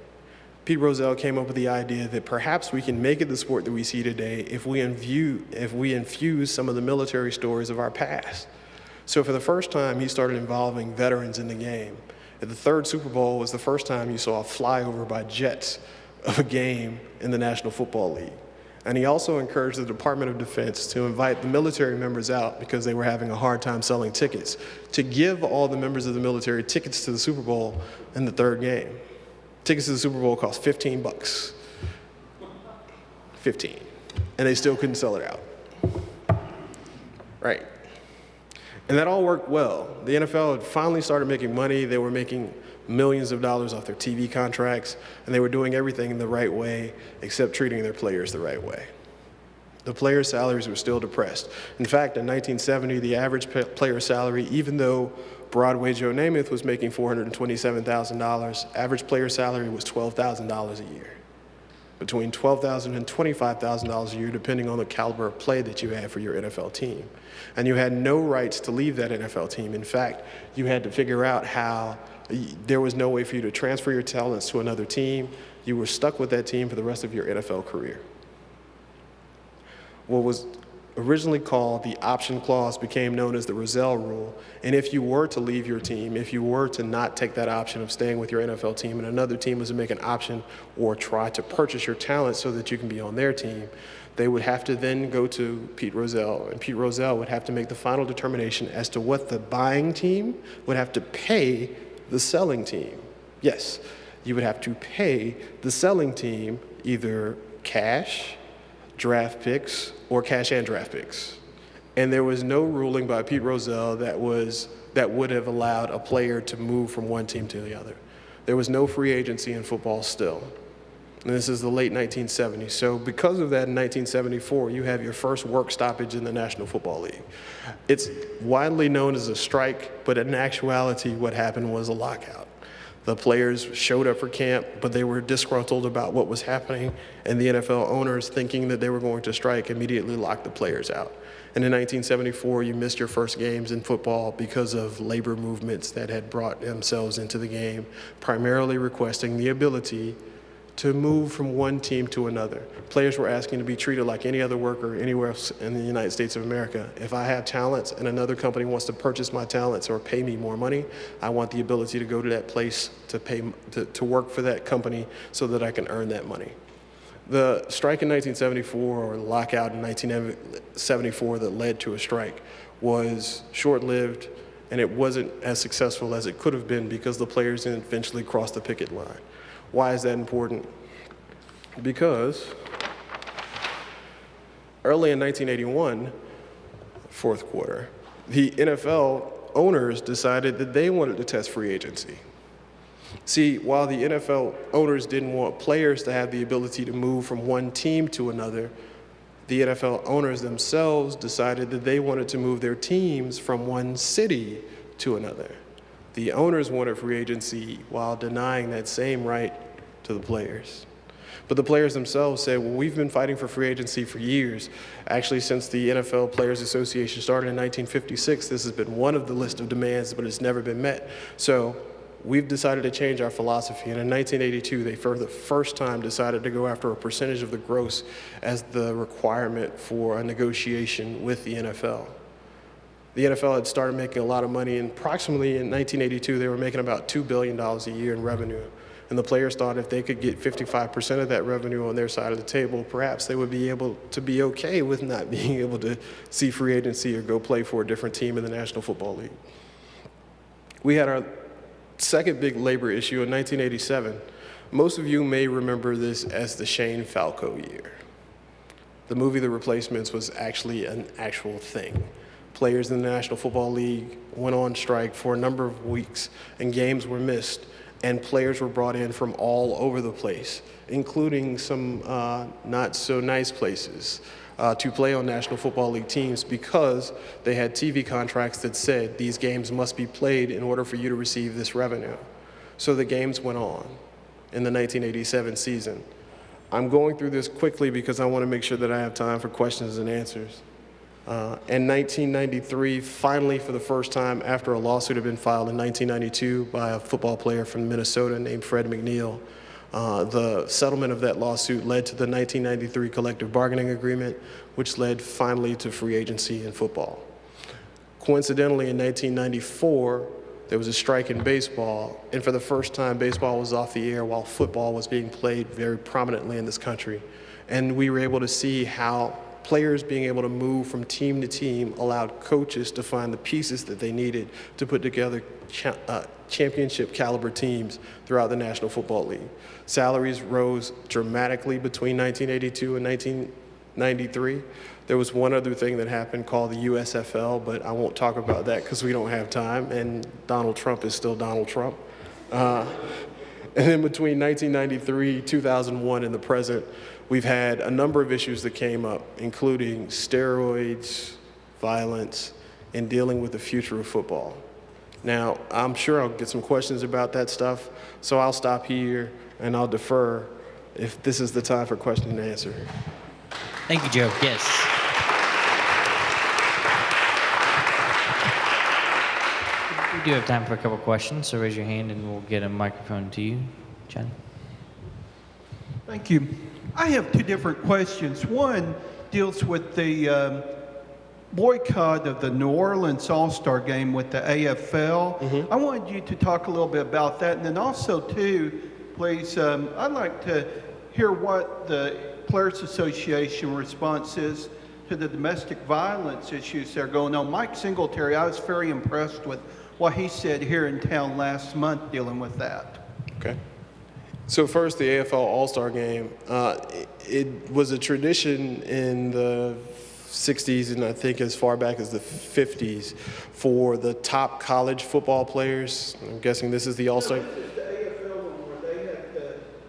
Pete Rozelle came up with the idea that perhaps we can make it the sport that we see today if we infuse some of the military stories of our past. So for the first time, he started involving veterans in the game. The third Super Bowl was the first time you saw a flyover by jets of a game in the National Football League. And he also encouraged the Department of Defense to invite the military members out because they were having a hard time selling tickets, to give all the members of the military tickets to the Super Bowl in the third game. Tickets to the Super Bowl cost $15. 15. And they still couldn't sell it out. Right. And that all worked well. The NFL had finally started making money. They were making millions of dollars off their TV contracts, and they were doing everything in the right way except treating their players the right way. The players' salaries were still depressed. In fact, in 1970, the average player salary, even though Broadway Joe Namath was making $427,000, average player salary was $12,000 a year. Between $12,000 and $25,000 a year, depending on the caliber of play that you had for your NFL team. And you had no rights to leave that NFL team. In fact, you had to figure out how there was no way for you to transfer your talents to another team. You were stuck with that team for the rest of your NFL career. What was originally called the option clause became known as the Rozelle rule. And if you were to leave your team, if you were to not take that option of staying with your NFL team and another team was to make an option or try to purchase your talent so that you can be on their team, they would have to then go to Pete Rozelle, and Pete Rozelle would have to make the final determination as to what the buying team would have to pay the selling team. Yes, you would have to pay the selling team either cash, draft picks, or cash and draft picks. And there was no ruling by Pete Rozelle that would have allowed a player to move from one team to the other. There was no free agency in football still. And this is the late 1970s. So because of that, in 1974, you have your first work stoppage in the National Football League. It's widely known as a strike, but in actuality, what happened was a lockout. The players showed up for camp, but they were disgruntled about what was happening, and the NFL owners, thinking that they were going to strike, immediately locked the players out. And in 1974, you missed your first games in football because of labor movements that had brought themselves into the game, primarily requesting the ability to move from one team to another. Players were asking to be treated like any other worker anywhere else in the United States of America. If I have talents and another company wants to purchase my talents or pay me more money, I want the ability to go to that place to work for that company so that I can earn that money. The strike in 1974, or the lockout in 1974 that led to a strike, was short-lived, and it wasn't as successful as it could have been because the players eventually crossed the picket line. Why is that important? Because early in 1981, fourth quarter, the NFL owners decided that they wanted to test free agency. See, while the NFL owners didn't want players to have the ability to move from one team to another, the NFL owners themselves decided that they wanted to move their teams from one city to another. The owners wanted free agency while denying that same right to the players. But the players themselves said, well, we've been fighting for free agency for years. Actually, since the NFL Players Association started in 1956, this has been one of the list of demands, but it's never been met. So we've decided to change our philosophy. And in 1982, they for the first time decided to go after a percentage of the gross as the requirement for a negotiation with the NFL. The NFL had started making a lot of money, and approximately in 1982, they were making about $2 billion a year in revenue. And the players thought if they could get 55% of that revenue on their side of the table, perhaps they would be able to be okay with not being able to see free agency or go play for a different team in the National Football League. We had our second big labor issue in 1987. Most of you may remember this as the Shane Falco year. The movie The Replacements was actually an actual thing. Players in the National Football League went on strike for a number of weeks, and games were missed. And players were brought in from all over the place, including some not so nice places, to play on National Football League teams because they had TV contracts that said these games must be played in order for you to receive this revenue. So the games went on in the 1987 season. I'm going through this quickly because I want to make sure that I have time for questions and answers. In 1993, finally, for the first time, after a lawsuit had been filed in 1992 by a football player from Minnesota named Fred McNeil, the settlement of that lawsuit led to the 1993 collective bargaining agreement, which led finally to free agency in football. Coincidentally, in 1994, there was a strike in baseball, and for the first time, baseball was off the air while football was being played very prominently in this country. And we were able to see how players being able to move from team to team allowed coaches to find the pieces that they needed to put together championship caliber teams throughout the National Football League. Salaries rose dramatically between 1982 and 1993. There was one other thing that happened called the USFL, but I won't talk about that because we don't have time, and Donald Trump is still Donald Trump. And then between 1993, 2001, and the present, we've had a number of issues that came up, including steroids, violence, and dealing with the future of football. Now, I'm sure I'll get some questions about that stuff, so I'll stop here and I'll defer if this is the time for question and answer. Thank you, Joe. Yes. We do have time for a couple questions, so raise your hand and we'll get a microphone to you. John. Thank you. I have two different questions. One deals with the boycott of the New Orleans All-Star game with the AFL. I wanted you to talk a little bit about that. And then also, too, please, I'd like to hear what the Players Association response is to the domestic violence issues that are going on. Mike Singletary, I was very impressed with what he said here in town last month dealing with that. Okay. So first, the AFL All-Star Game. It was a tradition in the 60s and I think as far back as the 50s for the top college football players. I'm guessing this is the All-Star. No, this is the AFL one where they had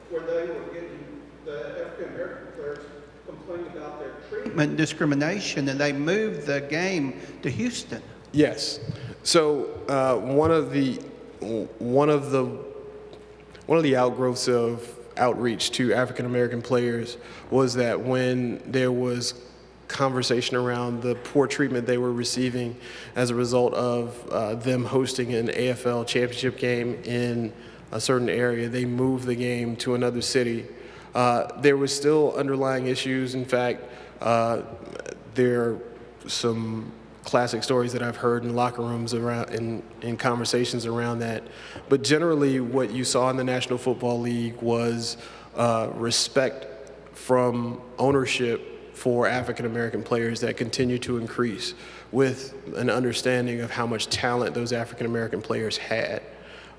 where they were getting the African-American players complaining about their treatment discrimination, and they moved the game to Houston. Yes. So one of the outgrowths of outreach to African American players was that when there was conversation around the poor treatment they were receiving as a result of them hosting an AFL championship game in a certain area, they moved the game to another city. There was still underlying issues. In fact, there are some classic stories that I've heard in locker rooms around in conversations around that. But generally what you saw in the National Football League was respect from ownership for African American players that continue to increase with an understanding of how much talent those African American players had.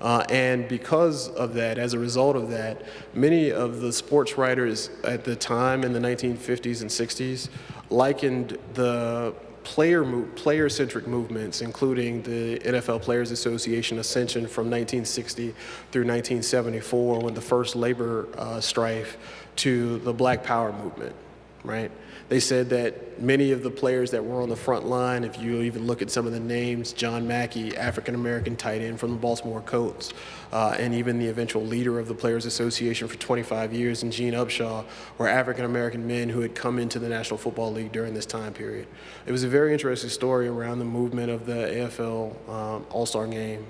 And because of that, as a result of that, many of the sports writers at the time in the 1950s and 60s likened the player-centric movements, including the NFL Players Association ascension from 1960 through 1974, when the first labor strife, to the Black Power movement, right? They said that many of the players that were on the front line, if you even look at some of the names, John Mackey, African-American tight end from the Baltimore Colts, and even the eventual leader of the Players Association for 25 years, and Gene Upshaw, were African-American men who had come into the National Football League during this time period. It was a very interesting story around the movement of the AFL All-Star Game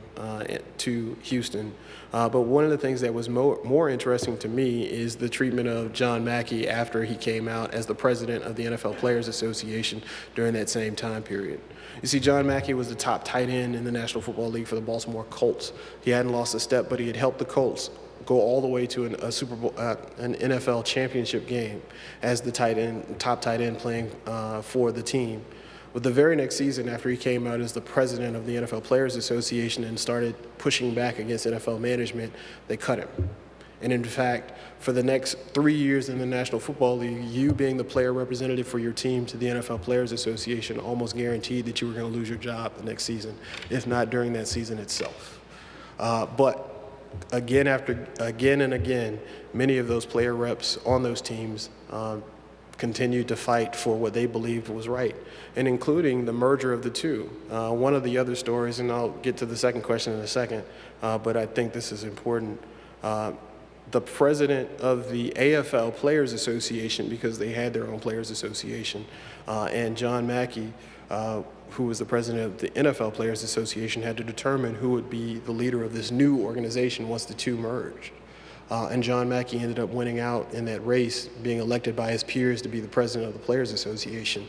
to Houston. But one of the things that was more interesting to me is the treatment of John Mackey after he came out as the president of the NFL Players Association during that same time period. You see, John Mackey was the top tight end in the National Football League for the Baltimore Colts. He hadn't lost a step, but he had helped the Colts go all the way to a Super Bowl, an NFL championship game as the top tight end playing for the team. But the very next season, after he came out as the president of the NFL Players Association and started pushing back against NFL management, they cut him. And in fact, for the next 3 years in the National Football League, you being the player representative for your team to the NFL Players Association almost guaranteed that you were going to lose your job the next season, if not during that season itself. But again and again, many of those player reps on those teams continued to fight for what they believed was right, and including the merger of the two. One of the other stories, and I'll get to the second question in a second, but I think this is important. The president of the AFL Players Association, because they had their own Players Association, and John Mackey, who was the president of the NFL Players Association, had to determine who would be the leader of this new organization once the two merged. And John Mackey ended up winning out in that race, being elected by his peers to be the president of the Players Association.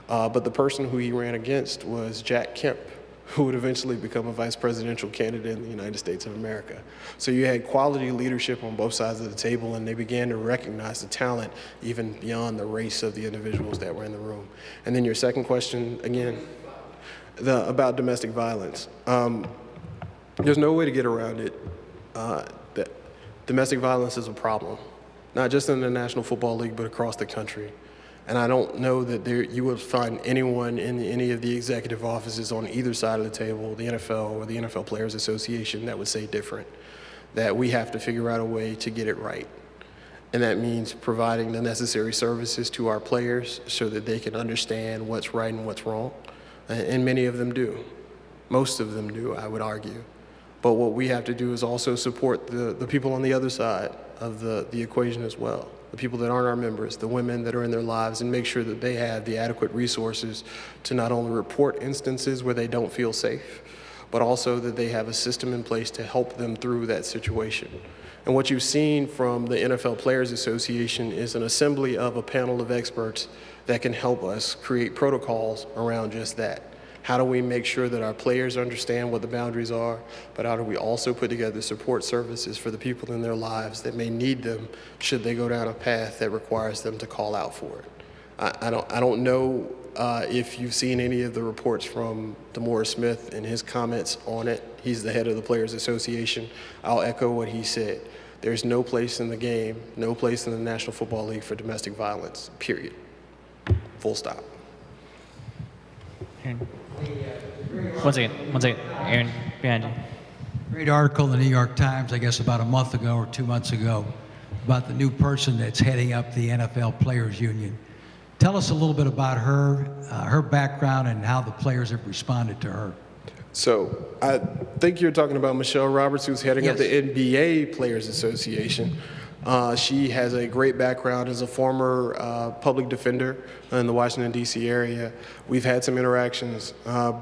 But the person who he ran against was Jack Kemp, who would eventually become a vice presidential candidate in the United States of America. So you had quality leadership on both sides of the table, and they began to recognize the talent even beyond the race of the individuals that were in the room. And then your second question, again, about domestic violence. There's no way to get around it. That domestic violence is a problem, not just in the National Football League, but across the country. And I don't know that you would find anyone in any of the executive offices on either side of the table, the NFL or the NFL Players Association, that would say different, that we have to figure out a way to get it right. And that means providing the necessary services to our players so that they can understand what's right and what's wrong. And many of them do. Most of them do, I would argue. But what we have to do is also support the people on the other side of the equation as well. The people that aren't our members, the women that are in their lives, and make sure that they have the adequate resources to not only report instances where they don't feel safe, but also that they have a system in place to help them through that situation. And what you've seen from the NFL Players Association is an assembly of a panel of experts that can help us create protocols around just that. How do we make sure that our players understand what the boundaries are, but how do we also put together support services for the people in their lives that may need them should they go down a path that requires them to call out for it? I don't know if you've seen any of the reports from DeMaurice Smith and his comments on it. He's the head of the Players Association. I'll echo what he said. There's no place in the game, no place in the National Football League for domestic violence, period. Full stop. One second. Aaron, behind you. Great article in the New York Times, I guess about a month ago or 2 months ago, about the new person that's heading up the NFL Players Union. Tell us a little bit about her, her background, and how the players have responded to her. So I think you're talking about Michelle Roberts, who's heading up the NBA Players Association. She has a great background as a former public defender in the Washington, D.C. area. We've had some interactions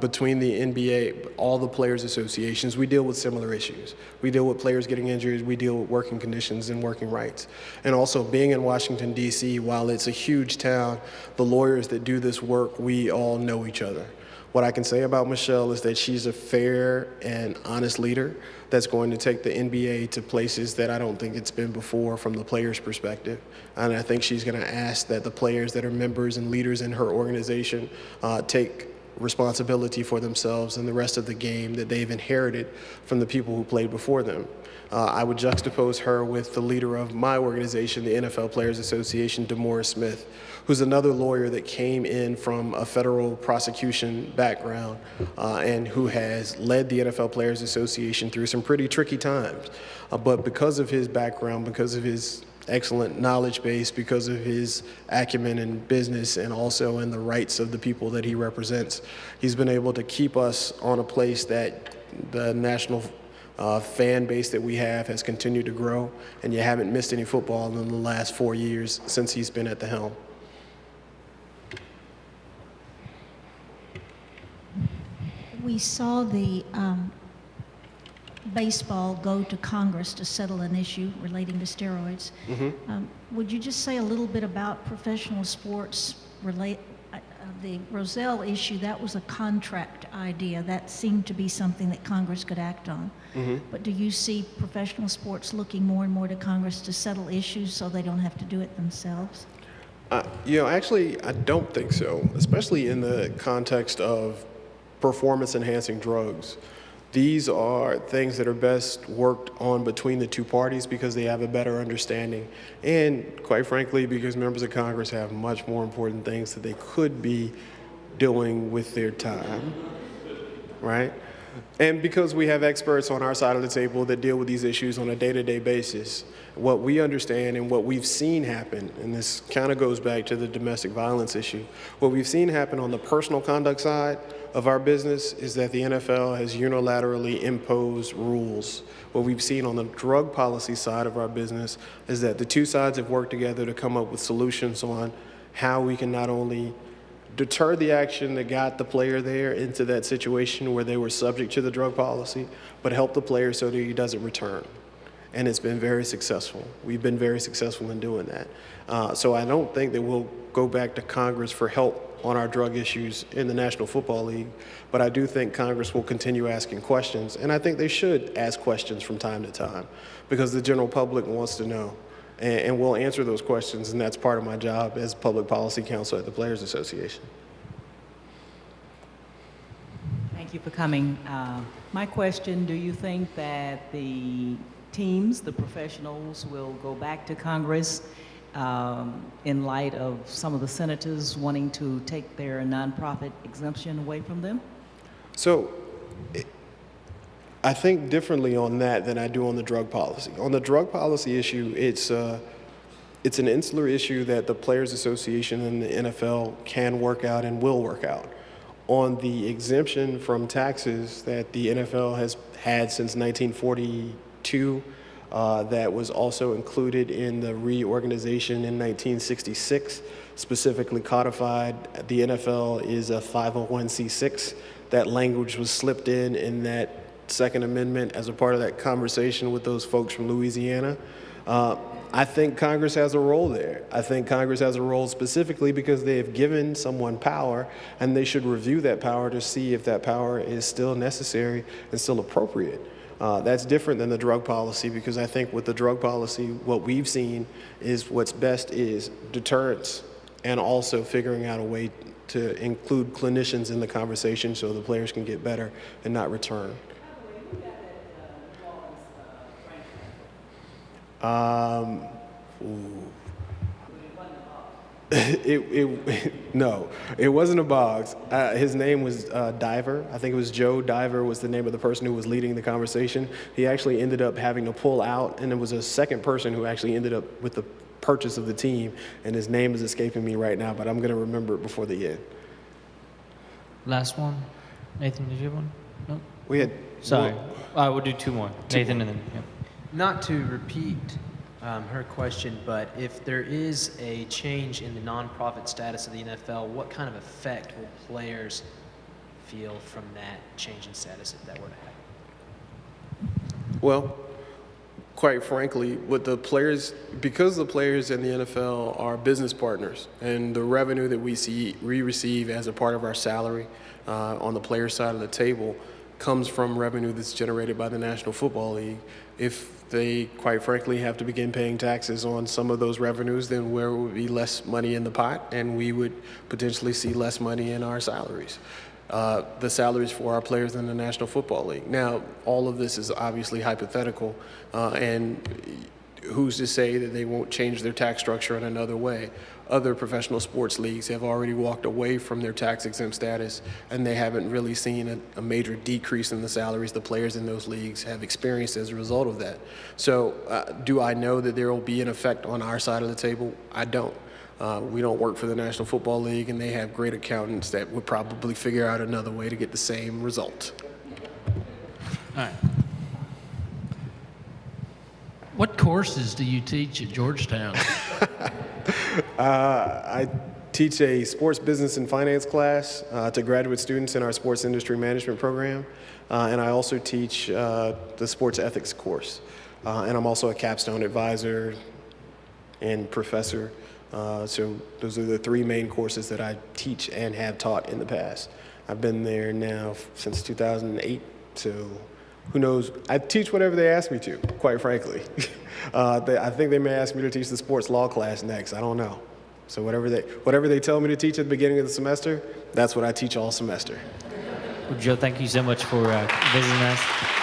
between the NBA, all the players associations. We deal with similar issues. We deal with players getting injured. We deal with working conditions and working rights. And also being in Washington, D.C., while it's a huge town, the lawyers that do this work, we all know each other. What I can say about Michelle is that she's a fair and honest leader that's going to take the NBA to places that I don't think it's been before from the players' perspective. And I think she's going to ask that the players that are members and leaders in her organization take responsibility for themselves and the rest of the game that they've inherited from the people who played before them. I would juxtapose her with the leader of my organization, the NFL Players Association, DeMaurice Smith, who's another lawyer that came in from a federal prosecution background and who has led the NFL Players Association through some pretty tricky times. But because of his background, because of his excellent knowledge base, because of his acumen in business and also in the rights of the people that he represents, he's been able to keep us on a place that the national fan base that we have has continued to grow, and you haven't missed any football in the last 4 years since he's been at the helm. We saw the baseball go to Congress to settle an issue relating to steroids. Would you just say a little bit about professional sports the Rozelle issue? That was a contract idea. That seemed to be something that Congress could act on. But do you see professional sports looking more and more to Congress to settle issues so they don't have to do it themselves? Actually, I don't think so, especially in the context of performance-enhancing drugs. These are things that are best worked on between the two parties because they have a better understanding, and quite frankly, because members of Congress have much more important things that they could be doing with their time, right? And because we have experts on our side of the table that deal with these issues on a day-to-day basis, what we understand and what we've seen happen, and this kind of goes back to the domestic violence issue, what we've seen happen on the personal conduct side of our business is that the NFL has unilaterally imposed rules. What we've seen on the drug policy side of our business is that the two sides have worked together to come up with solutions on how we can not only deter the action that got the player there into that situation where they were subject to the drug policy, but help the player so that he doesn't return. And it's been very successful. We've been very successful in doing that. So I don't think that we'll go back to Congress for help on our drug issues in the National Football League, but I do think Congress will continue asking questions, and I think they should ask questions from time to time because the general public wants to know, and we'll answer those questions, and that's part of my job as Public Policy Counsel at the Players Association. Thank you for coming. My question, do you think that the teams, the professionals, will go back to Congress in light of some of the senators wanting to take their nonprofit exemption away from them? So I think differently on that than I do on the drug policy. On the drug policy issue, it's an insular issue that the Players Association and the NFL can work out and will work out. On the exemption from taxes that the NFL has had since 1942, that was also included in the reorganization in 1966, specifically codified. The NFL is a 501c6. That language was slipped in that Second Amendment as a part of that conversation with those folks from Louisiana. I think Congress has a role there. I think Congress has a role specifically because they have given someone power, and they should review that power to see if that power is still necessary and still appropriate. That's different than the drug policy because I think with the drug policy, what we've seen is what's best is deterrence and also figuring out a way to include clinicians in the conversation so the players can get better and not return. No, it wasn't a Boggs. His name was Diver. I think it was Joe Diver was the name of the person who was leading the conversation. He actually ended up having to pull out, and there was a second person who actually ended up with the purchase of the team, and his name is escaping me right now, but I'm going to remember it before the end. Last one. Nathan, did you have one? No? We had... Sorry. We'll do two more. Nathan and then... Yep. Not to repeat her question, but if there is a change in the nonprofit status of the NFL, what kind of effect will players feel from that change in status if that were to happen? Well, quite frankly, with the players, because the players in the NFL are business partners, and the revenue that we receive as a part of our salary on the player side of the table comes from revenue that's generated by the National Football League. If they, quite frankly, have to begin paying taxes on some of those revenues, then there would be less money in the pot, and we would potentially see less money in our salaries. the salaries for our players in the National Football League. Now, all of this is obviously hypothetical, and who's to say that they won't change their tax structure in another way? Other professional sports leagues have already walked away from their tax-exempt status, and they haven't really seen a major decrease in the salaries the players in those leagues have experienced as a result of that. So do I know that there will be an effect on our side of the table? I don't. We don't work for the National Football League, and they have great accountants that would probably figure out another way to get the same result. All right. What courses do you teach at Georgetown? I teach a sports business and finance class to graduate students in our sports industry management program, and I also teach the sports ethics course. And I'm also a capstone advisor and professor. So those are the three main courses that I teach and have taught in the past. I've been there now since 2008, so who knows? I teach whatever they ask me to, quite frankly. I think they may ask me to teach the sports law class next. I don't know. So whatever they tell me to teach at the beginning of the semester, that's what I teach all semester. Well, Joe, thank you so much for visiting us.